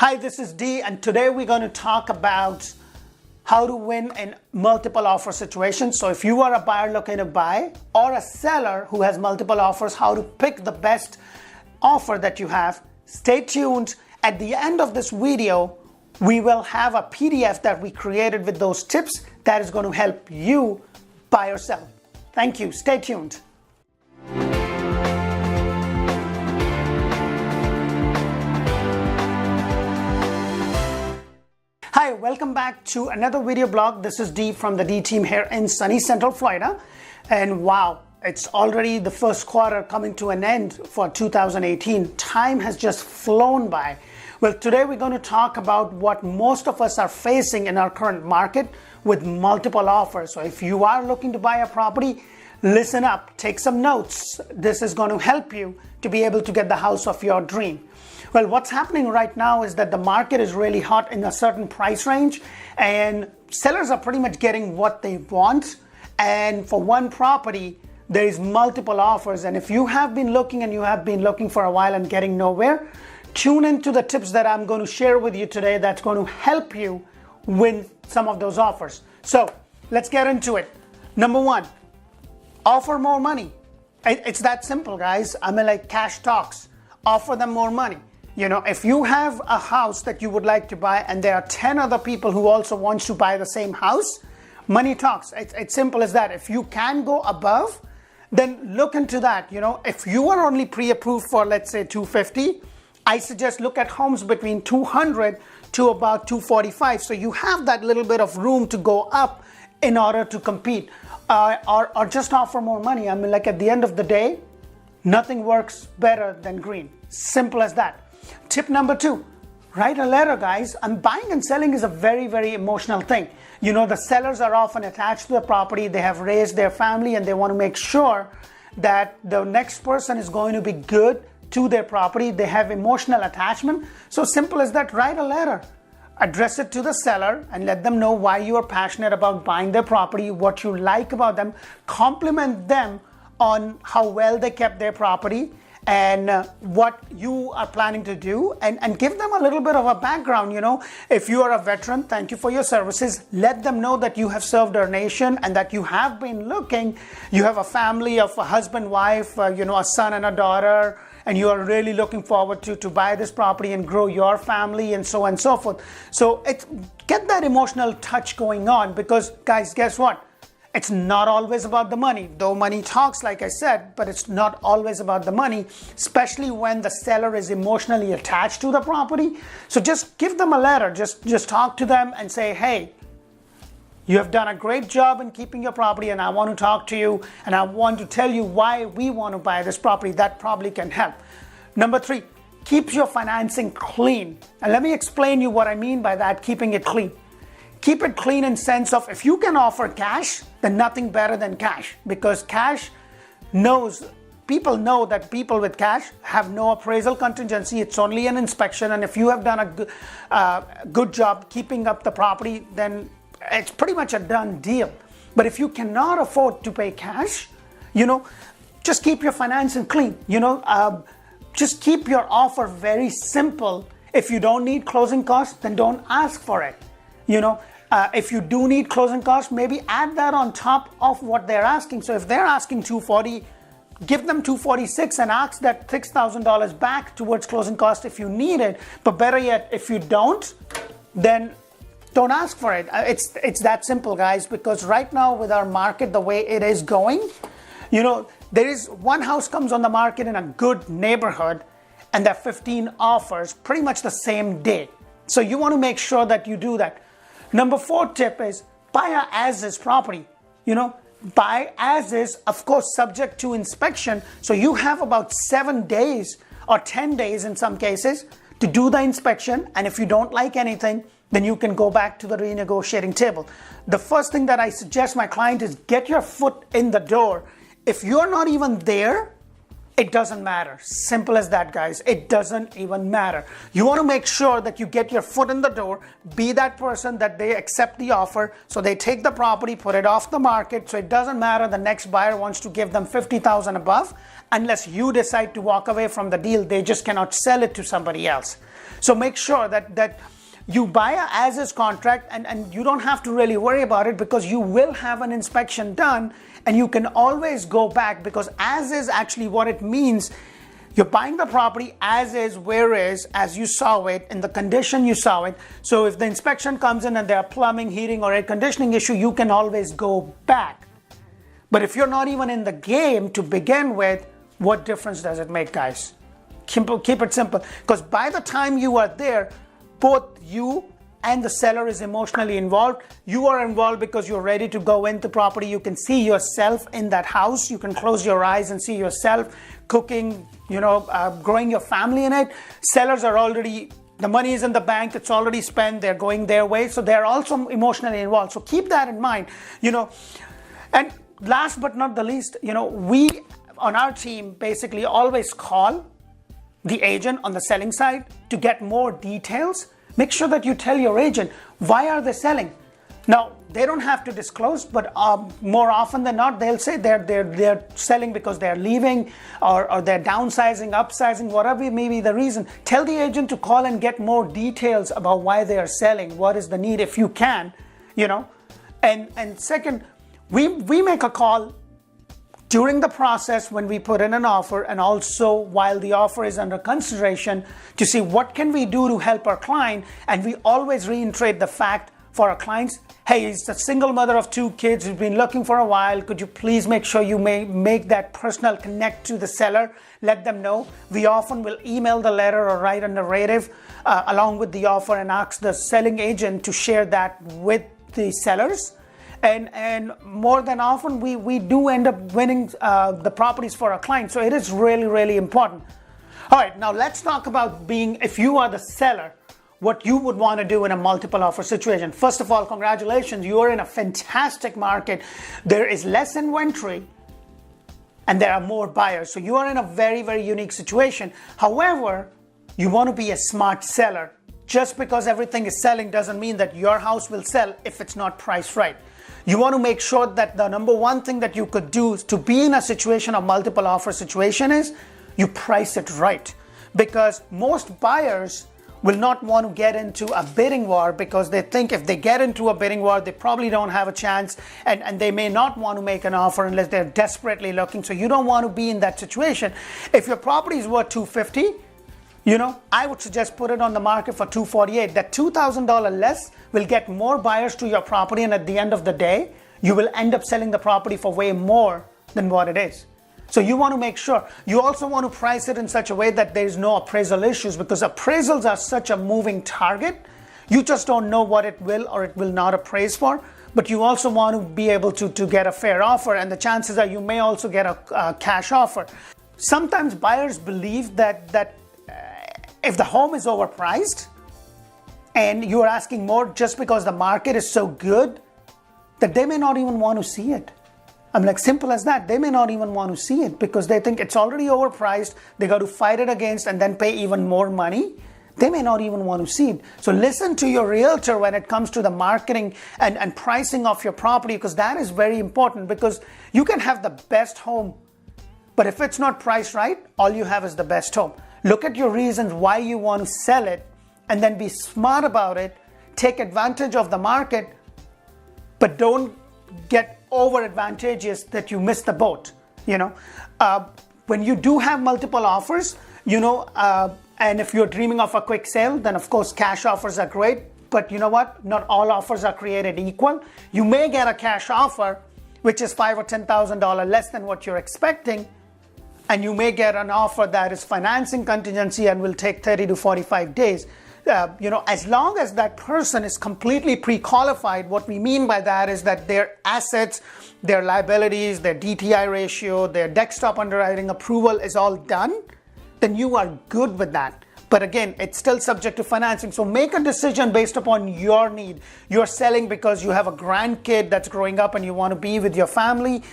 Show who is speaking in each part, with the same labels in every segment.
Speaker 1: Hi, this is Dee, and today we're going to talk about how to win in multiple offer situations. So if you are a buyer looking to buy or a seller who has multiple offers, how to pick the best offer that you have. Stay tuned. At the end of this video, we will have a PDF that we created with those tips that is going to help you buy or sell. Thank you. Stay tuned. Hi, welcome back to another video blog. This is Dee from the Dee Team here in sunny Central Florida. And wow, it's already the first quarter coming to an end for 2018. Time has just flown by. Well, today we're going to talk about what most of us are facing in our current market with multiple offers. So if you are looking to buy a property, listen up, take some notes. This is going to help you to be able to get the house of your dream. Well, what's happening right now is that the market is really hot in a certain price range, and sellers are pretty much getting what they want. And for one property, there is multiple offers. And if you have been looking and you have been looking for a while and getting nowhere, tune into the tips that I'm going to share with you today that's going to help you win some of those offers. So let's get into it. Number one, offer more money. It's that simple, guys. I mean, like cash talks. Offer them more money. You know, if you have a house that you would like to buy and there are 10 other people who also want to buy the same house, money talks. It's simple as that. If you can go above, then look into that. You know, if you are only pre-approved for, let's say, $250, I suggest look at homes between $200 to about $245. So you have that little bit of room to go up in order to compete, or just offer more money. I mean, like at the end of the day, nothing works better than green. Simple as that. Tip number two, write a letter, guys. And buying and selling is a very, very emotional thing. You know, the sellers are often attached to the property. They have raised their family and they want to make sure that the next person is going to be good to their property. They have emotional attachment. So simple as that, write a letter. Address it to the seller and let them know why you are passionate about buying their property, what you like about them, compliment them on how well they kept their property, and what you are planning to do, and give them a little bit of a background. You know, if you are a veteran, thank you for your services. Let them know that you have served our nation and that you have been looking. You have a family of a husband, wife, you know, a son and a daughter, and you are really looking forward to buy this property and grow your family and so on and so forth. So get that emotional touch going on, because guys, guess what? It's not always about the money, though money talks, like I said, but it's not always about the money, especially when the seller is emotionally attached to the property. So just give them a letter, just talk to them and say, hey, you have done a great job in keeping your property, and I want to talk to you, and I want to tell you why we want to buy this property. That probably can help. Number three, keep your financing clean. And let me explain you what I mean by that, keeping it clean. Keep it clean in sense of, if you can offer cash, then nothing better than cash, because cash people know that people with cash have no appraisal contingency. It's only an inspection, and if you have done a good job keeping up the property, then it's pretty much a done deal. But if you cannot afford to pay cash, you know, just keep your financing clean. You know, just keep your offer very simple. If you don't need closing costs, then don't ask for it. You know, if you do need closing costs, maybe add that on top of what they're asking. So if they're asking $240, give them $246 and ask that $6,000 back towards closing costs if you need it. But better yet, if you don't, then don't ask for it. It's that simple, guys, because right now with our market, the way it is going, you know, there is one house comes on the market in a good neighborhood and there are 15 offers pretty much the same day. So you want to make sure that you do that. Number four tip is buy a as-is property. You know, buy as-is, of course, subject to inspection. So you have about 7 days or 10 days in some cases to do the inspection. And if you don't like anything, then you can go back to the renegotiating table. The first thing that I suggest my client is get your foot in the door. If you're not even there, It doesn't matter. Simple as that, guys. It doesn't even matter. You want to make sure that you get your foot in the door, be that person that they accept the offer, so they take the property, put it off the market, so it doesn't matter the next buyer wants to give them $50,000 above. Unless you decide to walk away from the deal, they just cannot sell it to somebody else. So make sure that you buy a as-is contract, and you don't have to really worry about it, because you will have an inspection done and you can always go back, because as is actually what it means. You're buying the property as is, where is, as you saw it, in the condition you saw it. So if the inspection comes in and there are plumbing, heating, or air conditioning issue, you can always go back. But if you're not even in the game to begin with, what difference does it make, guys? Keep it simple, because by the time you are there, both you and the seller is emotionally involved. You are involved because you're ready to go into property. You can see yourself in that house. You can close your eyes and see yourself cooking, growing your family in it. Sellers are already, the money is in the bank, it's already spent, they're going their way. So they're also emotionally involved. So keep that in mind, And last but not the least, we on our team basically always call the agent on the selling side to get more details. Make sure that you tell your agent, why are they selling? Now, they don't have to disclose, but more often than not, they'll say they're selling because they're leaving, or they're downsizing, upsizing, whatever may be the reason. Tell the agent to call and get more details about why they are selling, what is the need, if you can, And second, we make a call during the process when we put in an offer, and also while the offer is under consideration, to see what can we do to help our client. And we always reiterate the fact for our clients, hey, he's a single mother of 2 kids who's been looking for a while. Could you please make sure you make that personal connect to the seller? Let them know. We often will email the letter or write a narrative along with the offer, and ask the selling agent to share that with the sellers. And more than often, we do end up winning the properties for our clients. So it is really, really important. All right, now let's talk about if you are the seller, what you would want to do in a multiple offer situation. First of all, congratulations, you are in a fantastic market. There is less inventory and there are more buyers. So you are in a very, very unique situation. However, you want to be a smart seller. Just because everything is selling doesn't mean that your house will sell if it's not priced right. You want to make sure that the number one thing that you could do to be in a situation of multiple offer situation is you price it right. Because most buyers will not want to get into a bidding war, because they think if they get into a bidding war, they probably don't have a chance, and they may not want to make an offer unless they're desperately looking. So you don't want to be in that situation. If your property is worth $250, I would suggest put it on the market for $248. That $2,000 less will get more buyers to your property, and at the end of the day, you will end up selling the property for way more than what it is. So you want to make sure. You also want to price it in such a way that there is no appraisal issues, because appraisals are such a moving target. You just don't know what it will or it will not appraise for. But you also want to be able to get a fair offer, and the chances are you may also get a cash offer. Sometimes buyers believe that if the home is overpriced and you're asking more just because the market is so good, that they may not even want to see it. I'm like, simple as that. They may not even want to see it because they think it's already overpriced. They got to fight it against and then pay even more money. They may not even want to see it. So listen to your realtor when it comes to the marketing and pricing of your property, because that is very important. Because you can have the best home, but if it's not priced right, all you have is the best home. Look at your reasons why you want to sell it, and then be smart about it. Take advantage of the market, but don't get over advantageous that you miss the boat. When you do have multiple offers, and if you're dreaming of a quick sale, then of course cash offers are great. But you know what? Not all offers are created equal. You may get a cash offer which is $5,000 or $10,000 less than what you're expecting. And you may get an offer that is financing contingency and will take 30 to 45 days. As long as that person is completely pre-qualified, what we mean by that is that their assets, their liabilities, their DTI ratio, their desktop underwriting approval is all done, then you are good with that. But again, it's still subject to financing. So make a decision based upon your need. You're selling because you have a grandkid that's growing up and you want to be with your family.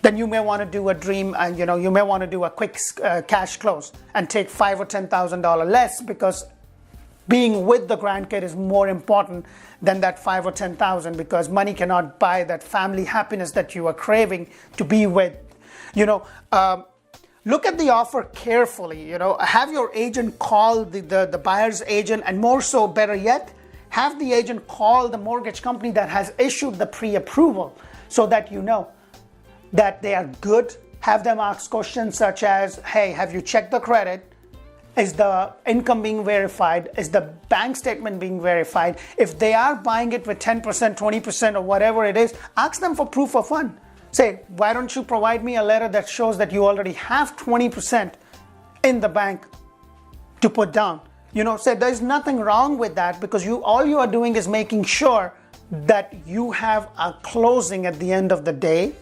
Speaker 1: then you may want to do a dream, and you may want to do a quick cash close and take $5,000 or $10,000 less, because being with the grandkid is more important than that $5,000 or $10,000, because money cannot buy that family happiness that you are craving to be with. Look at the offer carefully. Have your agent call the buyer's agent, and more so, better yet, have the agent call the mortgage company that has issued the pre-approval, so that you know that they are good. Have them ask questions such as, hey, have you checked the credit? Is the income being verified? Is the bank statement being verified? If they are buying it with 10%, 20%, or whatever it is, ask them for proof of fund. Say, why don't you provide me a letter that shows that you already have 20% in the bank to put down? Say there's nothing wrong with that, because all you are doing is making sure that you have a closing at the end of the day.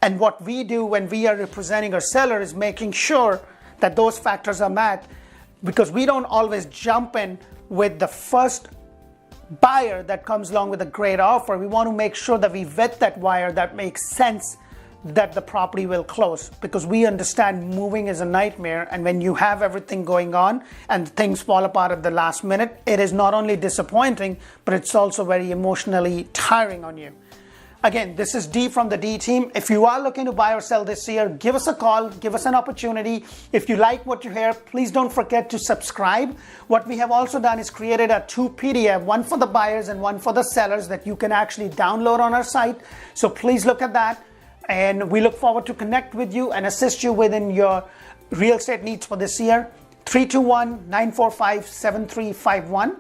Speaker 1: And what we do when we are representing our seller is making sure that those factors are met, because we don't always jump in with the first buyer that comes along with a great offer. We want to make sure that we vet that buyer that makes sense, that the property will close, because we understand moving is a nightmare, and when you have everything going on and things fall apart at the last minute, it is not only disappointing, but it's also very emotionally tiring on you. Again, this is Dee from the Dee Team. If you are looking to buy or sell this year, give us a call, give us an opportunity. If you like what you hear, please don't forget to subscribe. What we have also done is created a 2 PDF, one for the buyers and one for the sellers, that you can actually download on our site. So please look at that. And we look forward to connect with you and assist you within your real estate needs for this year. 321-945-7351.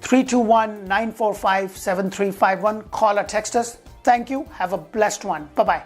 Speaker 1: 321-945-7351. Call or text us. Thank you. Have a blessed one. Bye-bye.